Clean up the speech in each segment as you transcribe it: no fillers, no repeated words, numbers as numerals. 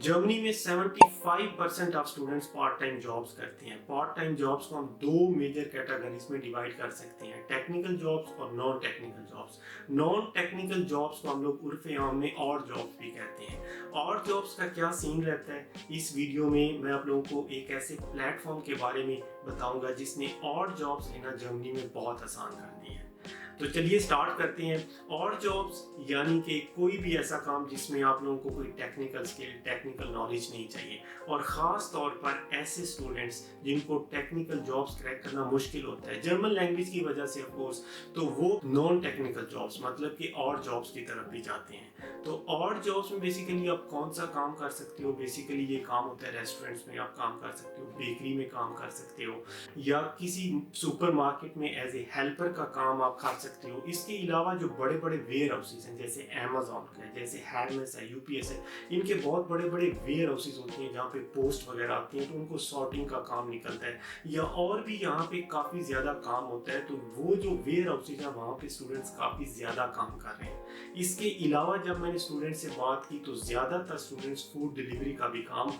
Germany में 75% of students part time jobs करते हैं। पार्ट टाइम जॉब्स को हम दो मेजर कैटेगरीज में डिवाइड कर सकते हैं, टेक्निकल जॉब्स और non technical jobs. Non technical jobs को हम लोग उर्फे आम में और जॉब्स भी कहते हैं। और जॉब्स का क्या सीन रहता है, इस वीडियो में मैं आप लोगों को एक ऐसे प्लेटफॉर्म के बारे में बताऊंगा जिसने और जॉब्स लेना जर्मनी में बहुत आसान कर दी है। तो चलिए स्टार्ट करते हैं। और जॉब्स यानी कि कोई भी ऐसा काम जिसमें आप लोगों को कोई टेक्निकल स्किल, टेक्निकल नॉलेज नहीं चाहिए, और ख़ास तौर पर ऐसे स्टूडेंट्स जिनको टेक्निकल जॉब्स क्रैक करना मुश्किल होता है जर्मन लैंग्वेज की वजह से ऑफ कोर्स, तो वो नॉन टेक्निकल जॉब्स मतलब कि और जॉब्स की तरफ भी जाते हैं। तो और जॉब्स में बेसिकली आप कौन सा काम कर सकते हो? बेसिकली ये काम होता है रेस्टोरेंट्स में आप काम कर सकते हो, बेकरी में काम कर सकते हो, या किसी सुपरमार्केट में एज ए हेल्पर का काम आप कर सकते हो। इसके अलावा जो बड़े बड़े वेयर हाउसेज हैं जैसे अमेजोन का है, जैसे हैरमेस है, यूपीएस है, इनके बहुत बड़े बड़े वेयर हाउसेज होती हैं जहाँ पे पोस्ट वगैरह आती हैं, तो उनको सॉर्टिंग का काम निकलता है, या और भी यहाँ पे काफ़ी ज़्यादा काम होता है। तो वो जो वेयर हाउसेज हैं वहाँ पे स्टूडेंट्स काफ़ी ज़्यादा काम कर रहे हैं। इसके अलावा जब मैंने स्टूडेंट से बात की तो ज़्यादातर स्टूडेंट्स फूड डिलीवरी का भी काम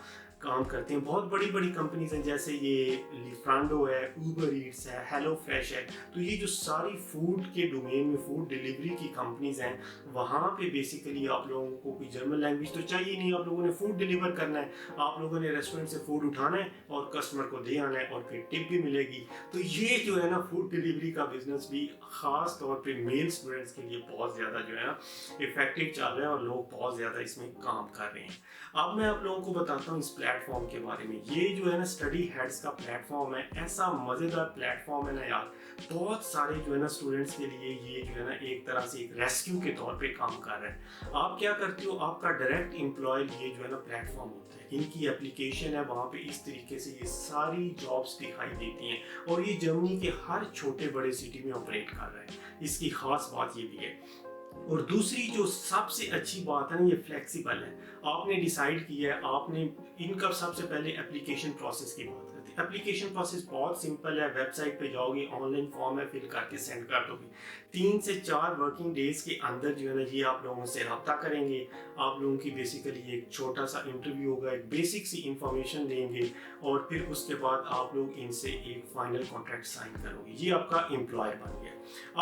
करते हैं। बहुत बड़ी बड़ी कंपनीज हैं जैसे ये लिफ्रांडो है, ऊबर ईट्स है, हेलो फ्रेश है। तो ये जो सारी फूड के डोमेन में फूड डिलीवरी की कंपनीज हैं, वहाँ पे बेसिकली आप लोगों को कोई जर्मन लैंग्वेज तो चाहिए नहीं, आप लोगों ने फूड डिलीवर करना है, आप लोगों ने रेस्टोरेंट से फूड उठाना है और कस्टमर को दे आना है और फिर टिप भी मिलेगी। तो ये जो है ना फूड डिलीवरी का बिजनेस भी ख़ास तौर पे मेल स्टूडेंट्स के लिए बहुत ज़्यादा जो है ना इफेक्टिव चल रहा है और लोग बहुत ज़्यादा इसमें काम कर रहे हैं। अब मैं आप लोगों को बताता हूँ इस प्लेटफॉर्म के बारे में। ये जो है ना स्टडी हेड्स का प्लेटफॉर्म है, ऐसा मज़ेदार प्लेटफॉर्म है ना यार, बहुत सारे जो है ना स्टूडेंट्स के लिए ये जो है ना एक तरह से एक रेस्क्यू के तौर पे काम कर रहा है। आप क्या करते हो, आपका डायरेक्ट एम्प्लॉय ये जो है ना प्लेटफॉर्म होता है, इनकी एप्लीकेशन है, वहाँ पे इस तरीके से ये सारी जॉब्स दिखाई देती हैं, और ये जर्मनी के हर छोटे बड़े सिटी में ऑपरेट कर रहा है। इसकी खास बात ये भी है। और दूसरी जो सबसे अच्छी बात है ना, ये फ्लेक्सिबल है। आपने डिसाइड किया है, आपने इनका सबसे पहले एप्लीकेशन प्रोसेस की बात करते हैं। एप्लीकेशन प्रोसेस बहुत सिंपल है, वेबसाइट पे जाओगे, ऑनलाइन फॉर्म है, फिल करके सेंड कर दोगे। 3 से 4 वर्किंग डेज के अंदर जो है ना ये आप लोगों से रब्ता करेंगे। आप लोगों की बेसिकली एक छोटा सा इंटरव्यू होगा, एक बेसिक सी इंफॉर्मेशन देंगे, और फिर उसके बाद आप लोग इनसे एक फाइनल कॉन्ट्रैक्ट साइन करोगे। ये आपका एम्प्लॉयर बन गया।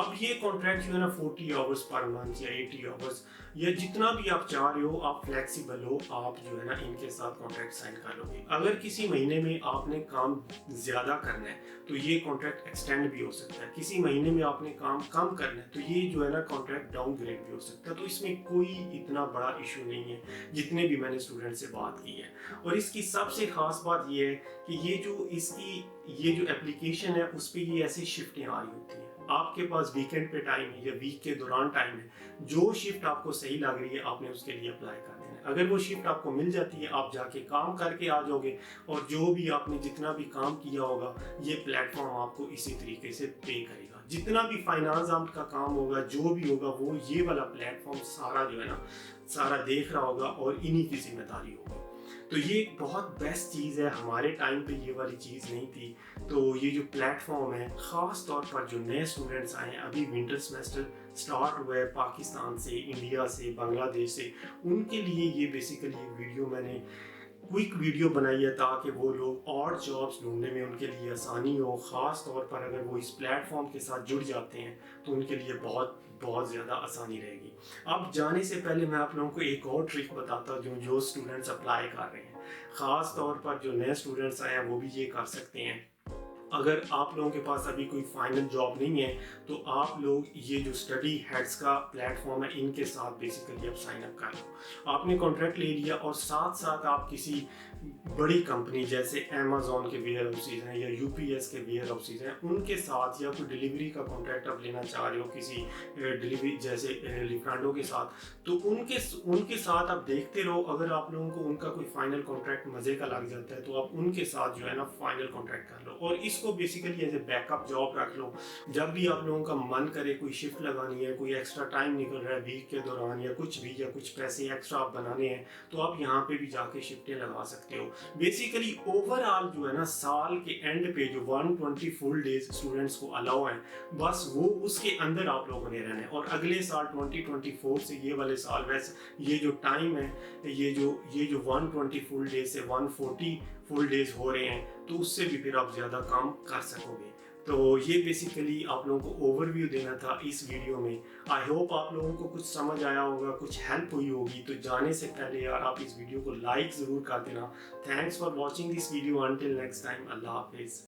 अब ये कॉन्ट्रैक्ट जो है ना 40 आवर्स पर मंथ या 80 आवर्स या जितना भी आप चाह रहे हो, आप फ्लेक्सिबल हो, आप जो है ना इनके साथ कॉन्ट्रैक्ट साइन कर लोगे। अगर किसी महीने में आपने काम ज़्यादा करना है तो ये कॉन्ट्रैक्ट एक्सटेंड भी हो सकता है। किसी महीने में आपने काम कम करना है तो ये जो है ना कॉन्ट्रैक्ट डाउनग्रेड भी हो सकता है। तो इसमें कोई इतना बड़ा इशू नहीं है जितने भी मैंने स्टूडेंट से बात की है। और इसकी सबसे खास बात ये है कि ये जो एप्लीकेशन है उस पर ये ऐसी शिफ्टें आ रही होती हैं। आपके पास वीकेंड पे टाइम है या वीक के दौरान टाइम है, जो शिफ्ट आपको सही लग रही है आपने उसके लिए अप्लाई कर देना है। अगर वो शिफ्ट आपको मिल जाती है, आप जाके काम करके आ जाओगे, और जो भी आपने जितना भी काम किया होगा ये प्लेटफॉर्म आपको इसी तरीके से पे करेगा। जितना भी फाइनेंस आर्म का काम होगा, जो भी होगा, वो ये वाला प्लेटफॉर्म सारा जो है ना सारा देख रहा होगा और इन्हीं की जिम्मेदारी होगी। तो ये एक बहुत बेस्ट चीज़ है। हमारे टाइम पे ये वाली चीज़ नहीं थी। तो ये जो प्लेटफॉर्म है, ख़ास तौर पर जो नए स्टूडेंट्स आए हैं, अभी विंटर सेमेस्टर स्टार्ट हुआ है पाकिस्तान से, इंडिया से, बांग्लादेश से, उनके लिए ये बेसिकली एक वीडियो मैंने क्विक वीडियो बनाई है ताकि वो लोग और जॉब्स ढूंढने में उनके लिए आसानी हो। ख़ास तौर पर अगर वो इस प्लेटफॉर्म के साथ जुड़ जाते हैं तो उनके लिए बहुत बहुत ज़्यादा आसानी रहेगी। अब जाने से पहले मैं आप लोगों को एक और ट्रिक बताता हूँ जो स्टूडेंट्स अप्लाई कर रहे हैं। ख़ास तौर पर जो नए स्टूडेंट्स आए हैं वो भी ये कर सकते हैं। अगर आप लोगों के पास अभी कोई फाइनल जॉब नहीं है तो आप लोग ये जो स्टडी हेड्स का प्लेटफॉर्म है इनके साथ बेसिकली आप साइन अप कर लो। आपने कॉन्ट्रैक्ट ले लिया और साथ साथ आप किसी बड़ी कंपनी जैसे अमेजोन के वेयर हाउसेज हैं या यूपीएस के वेयर हाउसेज हैं उनके साथ, या कोई डिलीवरी का कॉन्ट्रैक्ट आप लेना चाह रहे हो किसी डिलीवरी जैसे लिफ्रांडो के साथ, तो उनके साथ आप देखते रहो। अगर आप लोगों को उनका कोई फाइनल कॉन्ट्रैक्ट मज़े का लग जाता है तो आप उनके साथ जो है ना फाइनल कॉन्ट्रैक्ट कर लो, और इस इसको basically as a backup job रख लो। जब भी आप लोगों का मन करे कोई शिफ्ट लगानी है, कोई एक्स्ट्रा टाइम निकल रहा है वीक के दौरान या कुछ भी, या कुछ पैसे एक्स्ट्रा आप बनाने हैं, तो आप यहाँ पे भी जाके शिफ्टें लगा सकते हो। बेसिकली ओवरऑल जो है ना, साल के एंड पे जो 120 फुल डेज स्टूडेंट्स को अलाउ है, बस वो उसके अंदर आप लोगों ने रहना है। और अगले साल 2024 से ये वाले साल वैसे ये जो टाइम है, ये जो 120 फुल डेज से 140 फुल डेज हो रहे हैं, तो उससे भी फिर आप ज़्यादा काम कर सकोगे। तो ये बेसिकली आप लोगों को ओवरव्यू देना था इस वीडियो में। आई होप आप लोगों को कुछ समझ आया होगा, कुछ हेल्प हुई होगी। तो जाने से पहले यार आप इस वीडियो को लाइक ज़रूर कर देना। Thanks for watching this video. Until next time, अल्लाह हाफिज़।